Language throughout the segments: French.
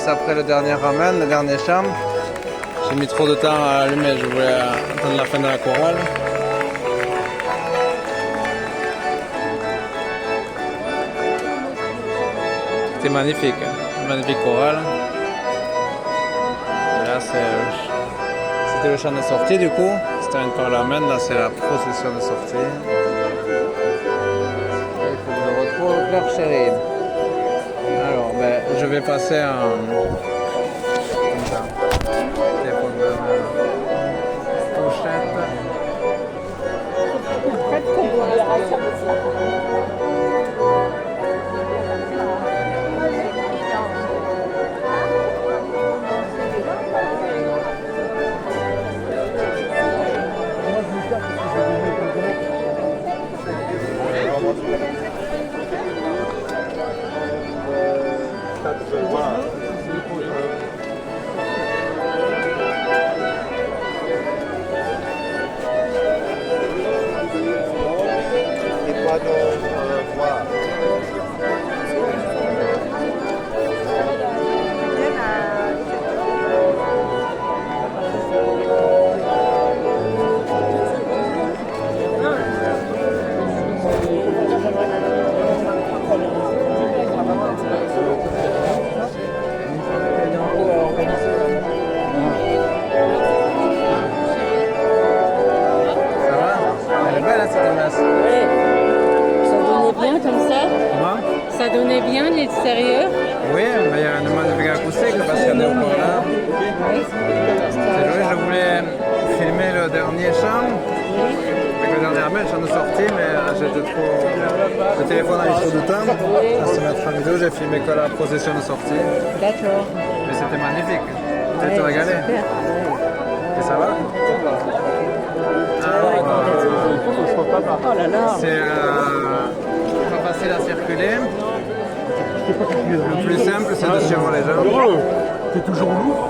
passe après le dernier ramen, le dernier chambre. J'ai mis trop de temps à allumer, je voulais attendre la fin de la chorale. C'était magnifique, magnifique chorale. Et là c'était le chant de sortie du coup, c'était un parlament, là c'est la procession de sortie. Il faut que je retrouve Claire Chérie. Alors, je vais passer comme ça. Téléphone de pochette. Ça donnait bien l'extérieur. Oui, mais il y a un magnifique acoustique parce qu'il y a des haut-parleurs. C'est joli, je voulais filmer le dernier chant. Avec le dernier appel, j'en ai sorti, mais j'étais trop. Le téléphone a mis trop de temps à se mettre en vidéo. J'ai filmé que la procession de sortie. D'accord. Mais c'était magnifique. Tu t'es régalé. Et ça va? C'est pas facile à circuler. Le plus simple, c'est de suivre les gens. T'es toujours lourd?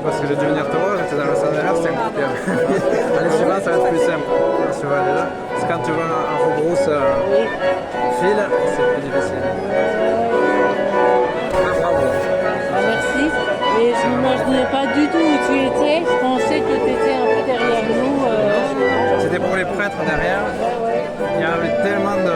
Parce que j'ai dû venir te voir, j'étais dans le centenaire, c'était compliqué. L'année suivante, ça va être plus simple. Parce que quand tu vas en rebrousse fil, c'est plus difficile. Bravo. Merci. Et je n'imaginais pas du tout où tu étais. Je pensais que tu étais un peu derrière nous. C'était pour les prêtres derrière. Il y avait tellement de.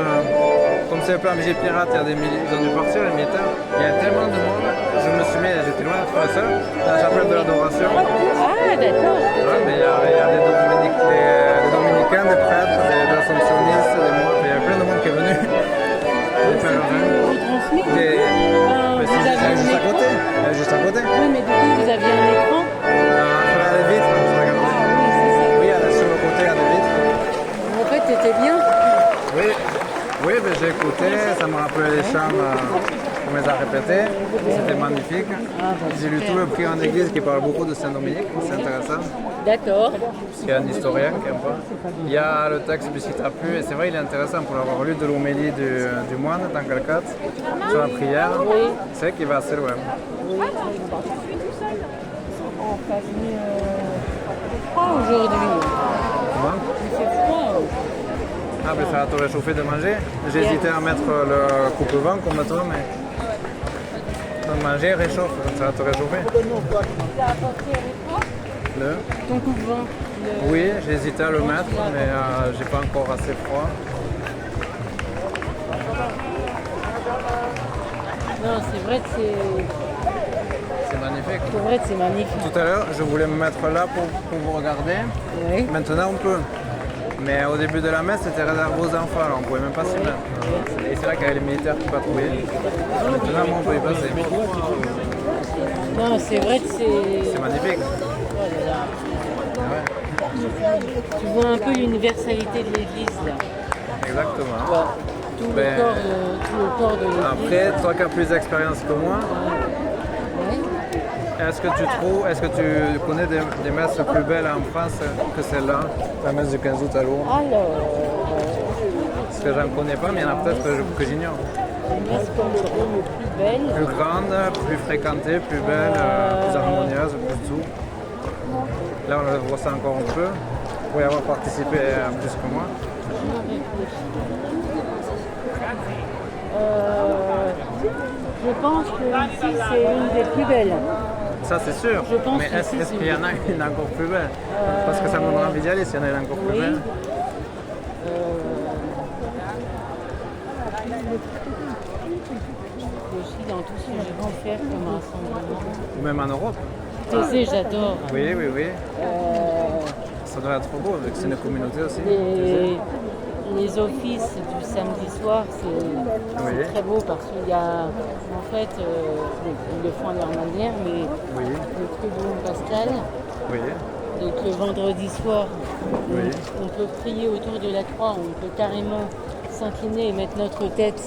Comme c'est un peu un musée pirate, il y a des ils ont dû partir, les militaires. Il y a tellement de monde. Je me suis mis, j'étais loin d'être seul, dans la chapelle de l'adoration. Ah, d'accord. Ouais, mais il y a des dominicains, des prêtres, des assomptionnistes, des moines. Il y a plein de monde qui est venu. Des pèlerins. Vous transmettez Juste à côté. Juste à côté. Oui, mais du coup, vous aviez un écran. Il y a des vitres, vous regardez. Oui, sur le côté, il y a des vitres. En fait, t'étais bien. Oui. Oui, ben, j'ai écouté, ça me rappelait les chants qu'on les a répétés, c'était magnifique. J'ai lu tout le prix en église qui parle beaucoup de Saint-Dominique, c'est intéressant. D'accord. Parce qu'il y a un historien qui aime pas. Il y a le texte puisqu'il t'a plu, et c'est vrai, il est intéressant pour l'avoir lu de l'homélie du moine dans Calcate, sur la prière. Oui. C'est vrai qu'il va assez loin. Oui. Froid aujourd'hui. Comment? Il fait froid. Ah, ben ça va te réchauffer de manger. J'ai hésité à mettre le coupe-vent comme toi, mais de manger réchauffe, ça va te réchauffer. Ton coupe-vent. Oui, j'ai hésité à le mettre, mais j'ai pas encore assez froid. Non, c'est vrai que C'est magnifique. c'est vrai que c'est magnifique. Tout à l'heure, je voulais me mettre là pour vous regarder. Oui. Maintenant, on peut. Mais au début de la messe, c'était réservé aux enfants, alors on pouvait même pas s'y mettre. Et c'est là qu'il y avait les militaires qui patrouillaient. Maintenant, moi, on peut y passer. Non, c'est vrai que c'est... C'est magnifique. Oh là là. Ouais, Tu vois un peu l'universalité de l'église là. exactement. Ouais. Tout le corps de l'église. Après, toi qui as plus d'expérience que moi, Ouais. est-ce que tu connais des messes plus belles en France que celle-là, la messe du 15 août à Lourdes? Alors, Parce que j'en connais pas, mais il y en a peut-être que j'ignore. une messe comme Rome plus belle. Plus grande, plus fréquentée, plus belle, plus harmonieuse, plus tout. Là, on le voit ça encore un peu. Pour y avoir participé plus que moi. Je pense que ici c'est une des plus belles. Ça, c'est sûr. Je pense mais que est-ce si, qu'il y en a une encore plus belle? Parce que ça me donne envie d'y aller s'il y en a une encore plus Oui. belle. Aussi dans tout ce que j'ai pu faire comme rassemblement. Ou même en Europe. Thésée, j'adore. Oui, oui, oui. Euh, Ça doit être trop beau, vu que c'est une communauté aussi. les offices du samedi soir, c'est très beau parce qu'il y a, en fait, ils le font à leur manière, mais Oui, le Triduum Pascal, oui, donc le vendredi soir, oui. on peut prier autour de la croix, on peut carrément s'incliner et mettre notre tête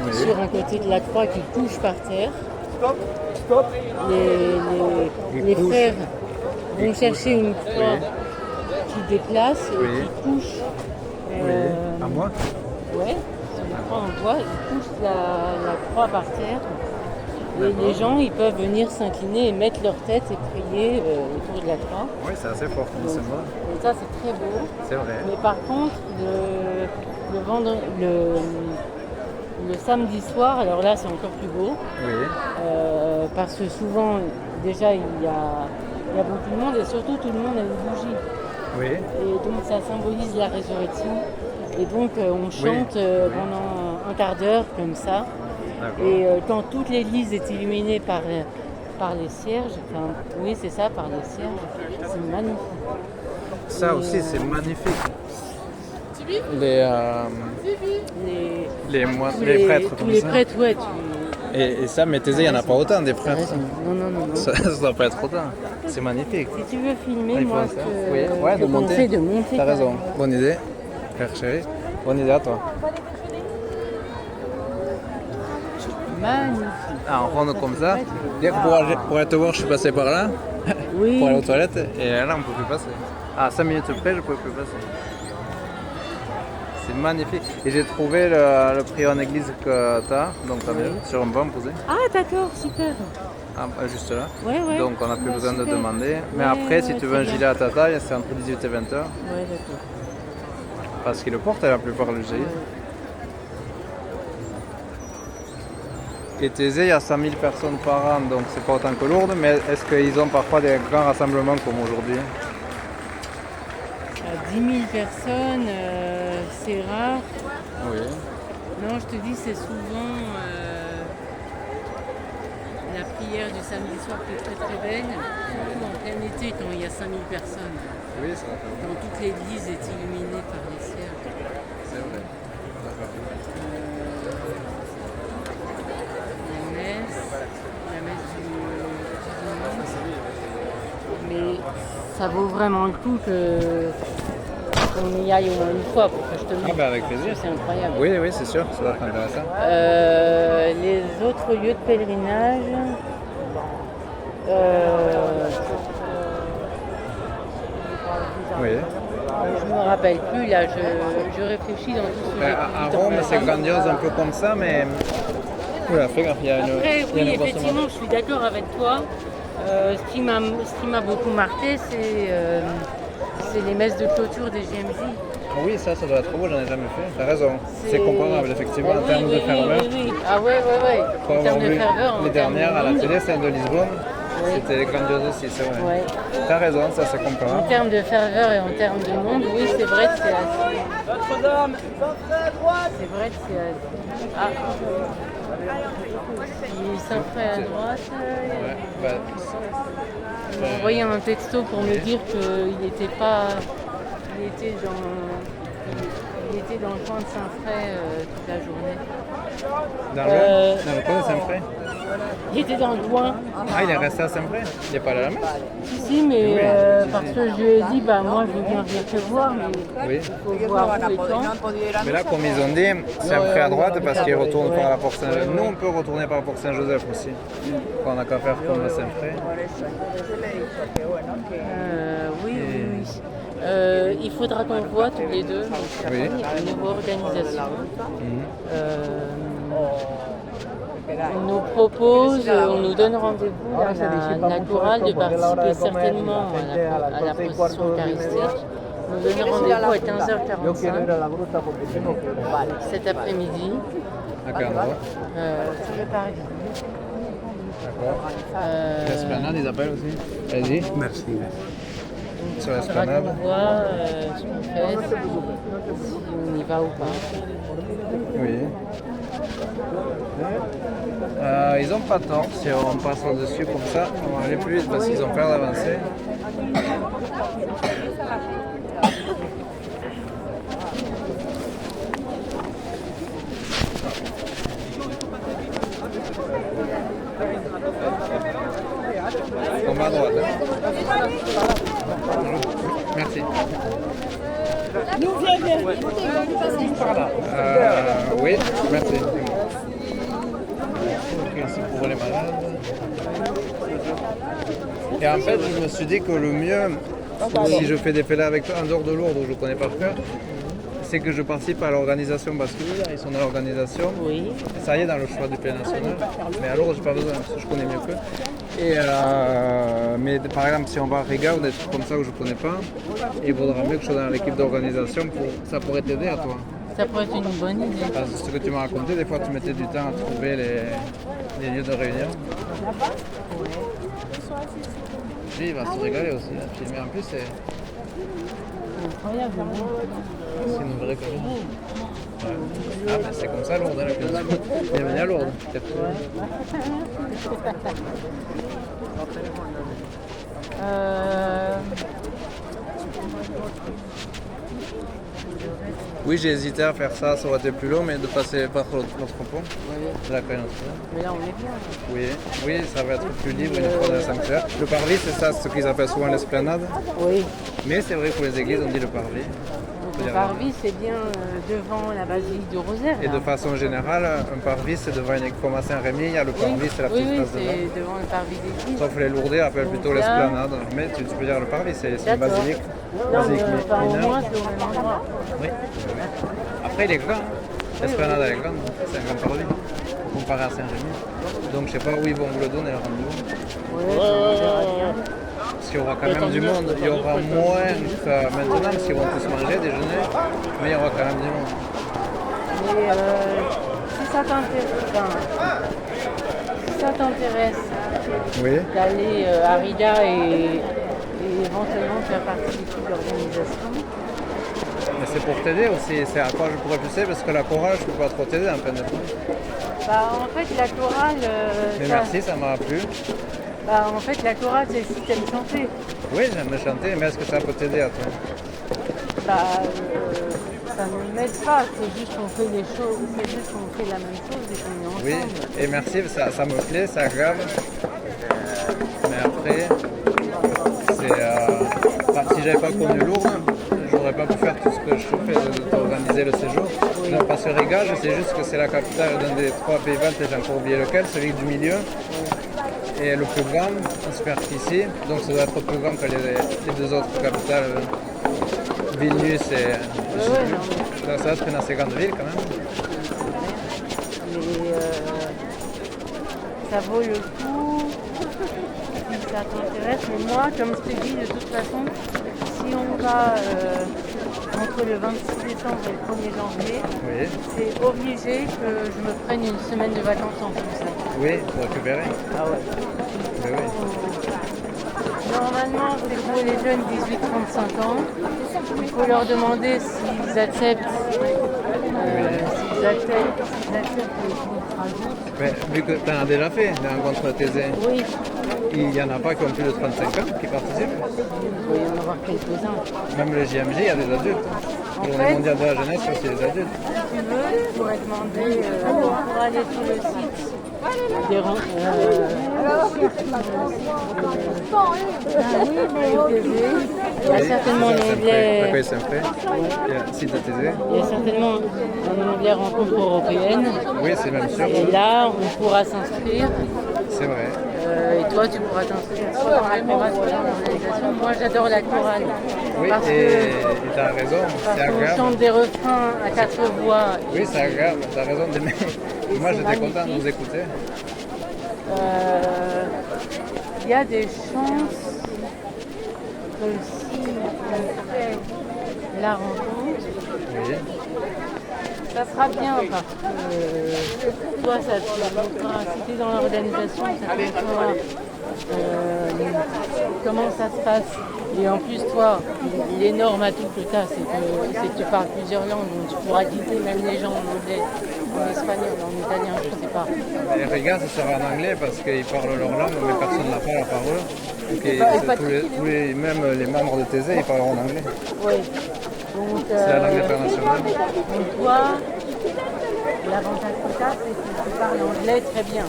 Oui. sur un côté de la croix qui touche par terre. Les couchent. frères vont chercher une croix qui déplace et Oui. qui couche. Oui. À moi? Ouais, sur une croix en bois, ils couchent la croix par terre. Et les gens, ils peuvent venir s'incliner et mettre leur tête et prier autour de la croix. Oui, c'est assez fort comme Donc, symbole. et ça, c'est très beau. C'est vrai. Mais par contre, le samedi soir, alors là, c'est encore plus beau. Oui, Parce que souvent, déjà, il y a beaucoup de monde et surtout, tout le monde a une bougie. oui, Et donc, ça symbolise la résurrection. Et donc, on chante pendant un quart d'heure comme ça. d'accord. Et quand toute l'église est illuminée par les cierges, enfin, oui, c'est ça, par les cierges, c'est magnifique. Ça aussi, c'est magnifique. Les prêtres tous comme les ça. prêtres, ouais. Et ça, mais Thésée, il n'y en a pas autant des T'as prêtres. raison. Non. Ça doit pas être autant. C'est magnifique. Si tu veux filmer, Ah, il faut moi, ça. je Oui, ouais, te de monter. conseille de monter. T'as raison. carrément. Bonne idée, frère chéri. Bonne idée à toi. Magnifique. Ah, en ronde comme ça. Dire que pour aller te voir, je suis passé par là, Oui. pour aller aux toilettes, et là, on ne peut plus passer. À 5 minutes près, je ne pouvais plus passer. C'est magnifique. Et j'ai trouvé le prix en église que tu as, donc t'as mieux, sur un banc posé. Ah, d'accord, super. Ah, juste là. Ouais. Donc on n'a plus Bah, besoin de super. demander. Mais Ouais, après, si ouais, tu veux un c'est gilet bien. à ta taille, c'est entre 18 et 20 heures. Ouais, d'accord. Parce qu'ils le portent la plupart du gilet. Et Thésée, il y a 100 000 personnes par an, donc c'est pas autant que Lourdes, mais est-ce qu'ils ont parfois des grands rassemblements comme aujourd'hui? À 10 000 personnes, c'est rare. Oui. Non, je te dis, c'est souvent la prière du samedi soir qui est très très belle. Surtout en plein été, quand il y a 5 000 personnes. Oui, ça va faire. Quand toute l'église est illuminée par les cierges. C'est vrai. La messe du dimanche. Mais ça vaut vraiment le coup qu'on y aille au moins une fois pour que je te Ah montre. bah avec plaisir. C'est incroyable. Oui, oui, c'est sûr, ça doit être intéressant. Les autres lieux de pèlerinage. Oui. Je me rappelle plus, là, je réfléchis dans tout ce que j'ai À pu Rome, dans c'est ma vie. grandiose un peu comme ça, mais... Oula, fais gaffe, il y a une... Après, il y a oui, une grosse effectivement, je suis d'accord avec toi. Ce qui m'a beaucoup marqué, c'est les messes de clôture des JMJ. Oui, ça doit être beau, j'en ai jamais fait. T'as raison. C'est comparable, effectivement, en Oui, termes de oui, ferveur. oui. Ah ouais. Faut En avoir termes de vu ferveur, les en termes dernières de à la monde. télé, celle de Lisbonne. Oui. C'était grandiose aussi, c'est vrai. Ouais. T'as raison, ça c'est En comparable. termes de ferveur et en termes de monde, oui, c'est vrai que c'est assez. Notre-Dame, centrée à droite. C'est vrai que c'est assez. Ah, il s'enfrait à droite. Ouais, bah, Il m'a envoyé un texto pour me dire qu'il n'était pas. Il était dans le coin de Saint-Fray toute la journée. dans le coin de Saint-Pré. Il était dans le coin. Ah, il est resté à Saint-Pré? Il n'est pas allé à la messe? Si, mais parce que je lui ai dit, bah moi je viens venir te voir, mais Oui. il faut voir où et quand. Mais là, comme ils ont dit, Saint-Pré à droite parce qu'il retourne par la porte Saint-Joseph. Nous, on peut retourner par la porte Saint-Joseph aussi. Quand on n'a qu'à faire comme à Saint-Pré. Oui. Il faudra qu'on voit tous les deux, Oui. une nouvelle organisation. On nous propose, on nous donne rendez-vous à la chorale de participer certainement à la procession eucharistique On donne rendez-vous à 15h45 cet après-midi. À quel endroit? Sur le parvis. D'accord. L'esplanade, ils appellent aussi? Vas-y. Merci. Sur On l'esplanade. voit ce qu'on fait, si on y va ou pas. Oui. Ils n'ont pas tort, si on passe au-dessus comme ça, on va aller plus vite parce qu'ils ont peur d'avancer. On va à droite. Bonjour. Merci. Oui, merci. Ok, c'est pour les malades. Et en fait, je me suis dit que le mieux, si je fais des fêlés avec toi, en dehors de Lourdes, où je connais par cœur, c'est que je participe à l'organisation parce que ils sont dans l'organisation. Oui. Ça y est dans le choix du plan national. Mais à Lourdes, j'ai pas besoin parce que je connais mieux qu'eux. Et mais par exemple, si on va à Riga ou des trucs comme ça où je connais pas, il vaudra mieux que je sois dans l'équipe d'organisation, ça pourrait t'aider à toi. Ça pourrait être une bonne idée. Parce que ce que tu m'as raconté, des fois tu mettais du temps à trouver les lieux de réunion. Lui, il va se régaler aussi, hein, filmer. En plus, c'est Incroyable. une vraie commune. Ouais. Ah, ben c'est comme ça Lourdes, hein, la culture. Bienvenue à Lourdes, peut-être. Oui, j'ai hésité à faire ça, ça aurait été plus long, mais de passer par l'autre pont de la Colle Notre-Dame. Mais là, on est bien. Oui, oui, ça va être plus libre une fois dans le sanctuaire. Le parvis, c'est ça, ce qu'ils appellent souvent l'esplanade. Oui. Mais c'est vrai que pour les églises, on dit le parvis. Le parvis, c'est bien devant la basilique du Rosaire. Et là. de façon générale, un parvis, c'est devant une église comme à Saint-Rémy, il y a le parvis, c'est la petite Oui, place devant. c'est devant le parvis d'église. Sauf les Lourdais appellent plutôt Donc là- l'esplanade. Mais tu peux dire le parvis, c'est une D'accord. basilique. Non, mais Basilique enfin, au mineure. moins, c'est au même endroit. Oui. Après, il est grand. Hein. L'esplanade, elle est grande. C'est un grand parvis, comparé à Saint-Rémy. Donc, je sais pas où ils vont vous le donner, le rendez-vous. Oui, on verra bien. Parce qu'il y aura quand même du monde. Il y aura moins que maintenant, parce qu'ils vont tous manger, déjeuner. Mais il y aura quand même du monde. Mais si ça t'intéresse Oui. d'aller à Riga et éventuellement faire partie de l'équipe d'organisation, Mais c'est pour t'aider aussi. C'est à quoi je pourrais pousser parce que la chorale, je peux pas trop t'aider en fin de compte. bah, en fait, la chorale, Mais ça- merci, ça m'a plu. bah, en fait, la chorale, c'est si t'aimes chanter. Oui, j'aime chanter, mais est-ce que ça peut t'aider à toi? Bah, ça ne m'aide pas, c'est juste qu'on fait les choses, c'est juste qu'on fait la même chose et qu'on est Oui, ensemble. et merci, ça me plaît, c'est agréable. Mais après, si j'avais pas connu Lourdes, j'aurais pas pu faire tout ce que je fais, d'organiser le séjour. Non, parce que Riga, je sais juste que c'est la capitale d'un des trois pays baltes, et j'ai encore oublié lequel, celui du milieu. Et le plus grand en superficie, donc ça doit être plus grand que les deux autres capitales, Vilnius et ça doit être une assez grande ville quand même. Mais ça vaut le coup si ça t'intéresse. Mais moi, comme je t'ai dit, de toute façon, si on va entre le 26 décembre et le 1er janvier, Oui, c'est obligé que je me prenne une semaine de vacances en plus. oui, pour récupérer. Ah ouais. Oui, oui. Normalement, c'est pour les jeunes 18-35 ans. Il faut leur demander s'ils acceptent, s'ils acceptent les contrats. Mais vu que tu en as déjà fait des rencontres TZ, Oui, il n'y en a pas qui ont plus de 35 ans qui participent. il doit y en avoir quelques-uns. Même le JMJ, il y a des adultes. En Journée fait- mondiale de la jeunesse, c'est des adultes. Si tu veux, tu pourrais demander pour aller sur le site des il y a certainement Ça, c'est fait. l'onglet. D'accord, c'est fait. Il y a le site de TZ. Il y a certainement un onglet rencontre européenne. Oui, c'est même sûr. Et là, on pourra s'inscrire. C'est vrai. Et toi, tu pourras t'inscrire soit dans la chorale, soit dans l'organisation. Moi, j'adore la chorale. Oui, Parce et que tu as raison, parce c'est qu'on agréable. chante des refrains à quatre voix. Oui, c'est agréable, tu as raison d'aimer. Moi, c'est j'étais content de magnifique. vous écouter. Il y a des chances que si on fait la rencontre, Oui. ça sera bien parce que toi, ça te montrera, si tu es dans l'organisation, ça te montrera comment ça se passe. Et en plus, toi, l'énorme atout que tu as, c'est que tu parles plusieurs langues, donc tu pourras guider même les gens en anglais, en espagnol, en italien, je sais pas. Les regards, ça sera en anglais parce qu'ils parlent leur langue, mais personne ne la parle à part eux. Donc, même les membres de TZ, ils parleront en anglais. Oui. Donc, C'est la langue internationale. donc toi, l'avantage que tu as, c'est que tu parles anglais très bien.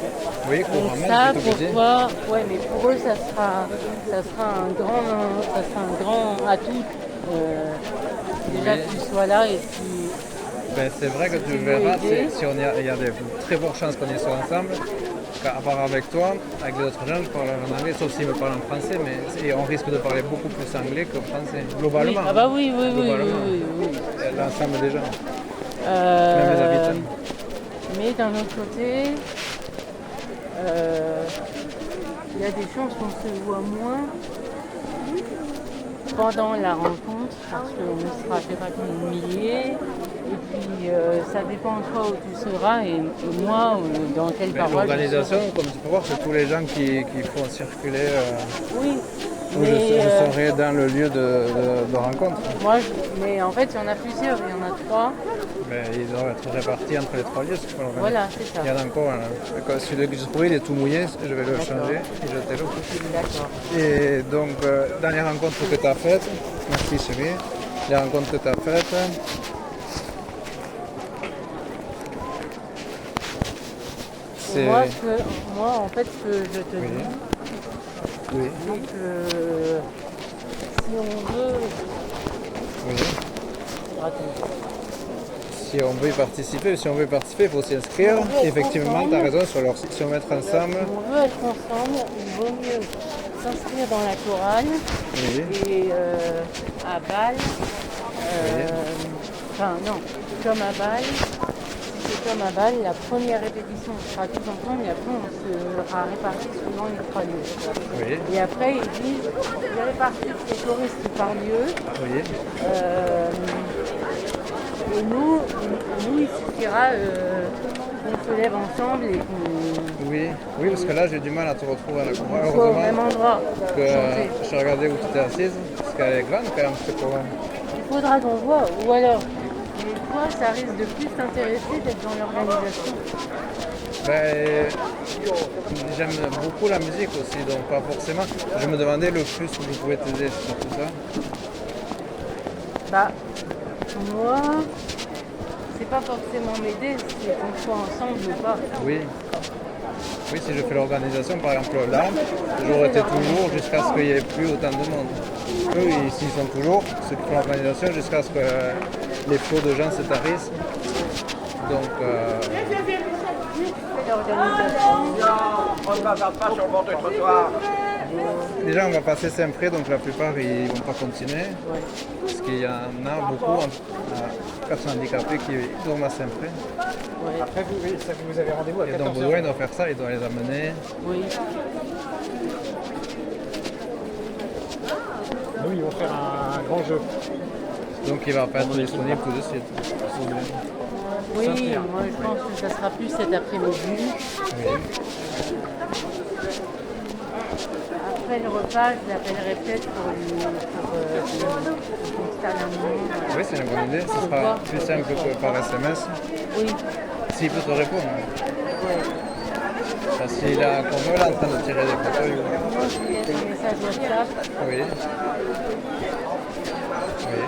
Oui, Donc couramment, ça, c'est tout pour petit. toi, ouais, mais pour eux, ça sera un grand atout. Déjà Oui. que tu sois là et si Ben, c'est vrai que tu verras, si il y a de très fortes chances qu'on y soit ensemble. À part avec toi, avec les autres gens, je parle en anglais, sauf s'ils me parlent en français, mais et on risque de parler beaucoup plus anglais que français, globalement. oui, ah bah oui, Globalement. oui. L'ensemble des gens, même les habitants. Mais d'un autre côté, il y a des chances qu'on se voit moins pendant la rencontre, parce qu'on sera fait pas comme milliers. Et puis ça dépend de toi où tu seras et moi dans quelle Mais paroisse. l'organisation, comme tu peux voir, c'est tous les gens qui font circuler. Oui, Où mais je serai dans le lieu de rencontre. mais en fait il y en a plusieurs, il y en a 3. Mais ils doivent être répartis entre les 3 lieux. Voilà, c'est ça. Il y en a encore un. Celui que j'ai trouvé, il est tout mouillé, je vais le changer et jeter l'eau. D'accord. Et donc, dans les rencontres que tu as faites, merci chérie, les rencontres que tu as faites, c'est... Moi, en fait, ce que je te Oui. dis, Oui, c'est que si on veut. oui. Attends. Si on veut y participer, il faut s'inscrire. Effectivement, tu as raison, sur leur site, si on met ensemble. Si on veut être ensemble, il vaut mieux s'inscrire dans la chorale Oui, et à Bâle. Enfin, non, comme à Bâle. Si c'est comme à Bâle, la première répétition, on sera tous ensemble et après on sera répartis suivant les 3 lieux. oui, Et après, ils disent de répartir les choristes par lieu. oui. Et nous, il suffira qu'on se lève ensemble et qu'on Oui, oui, parce que là j'ai du mal à te retrouver à la chorale. soit au même endroit. que chanter. je suis regardé où tu étais assise, parce qu'elle est grande quand même, cette chorale. Il faudra qu'on voit, ou alors, mais toi, ça risque de plus t'intéresser d'être dans l'organisation. Ben, j'aime beaucoup la musique aussi, donc pas forcément. Je me demandais le plus où je pouvais t'aider sur tout ça. Bah, moi, c'est pas forcément m'aider, c'est qu'on soit ensemble ou pas. Oui. Oui, si je fais l'organisation, par exemple là, j'aurais été toujours jusqu'à ce qu'il n'y ait plus autant de monde. Eux, ici, ils sont toujours, ceux qui font l'organisation, jusqu'à ce que les flots de gens se tarissent. Donc, L'organisation, On ne bazarde pas sur le bord du trottoir. déjà, on va passer Saint-Pré, donc la plupart, ils ne vont pas continuer. ouais. Parce qu'il y en a beaucoup, personnes handicapées qui dorment à Saint-Pré. Ouais. Après, vous avez rendez-vous à Et donc, 14h. Baudouin, il doit faire ça, il doit les amener. Oui. Nous, ils vont faire un grand jeu. Donc, il ne va pas être disponible tout de suite. Oui, moi je pense que ça sera plus cet après-midi. Oui. Après le repas, je l'appellerai peut-être pour qu'on se calme un moment. Oui, c'est une bonne idée. Ce sera plus simple que par SMS. Oui, S'il peut te répondre. ouais. Parce qu'il a comme eux, là, en train de tirer des photos. Moi, je lui laisse un message WhatsApp. Oui. Oui.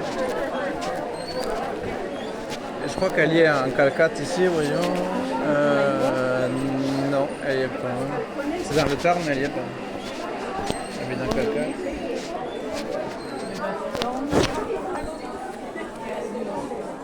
Je crois qu'elle y est en Calcate ici, voyons. Non, elle y est pas. C'est dans le Tarn, mais elle y est pas. Elle vit dans Calcate.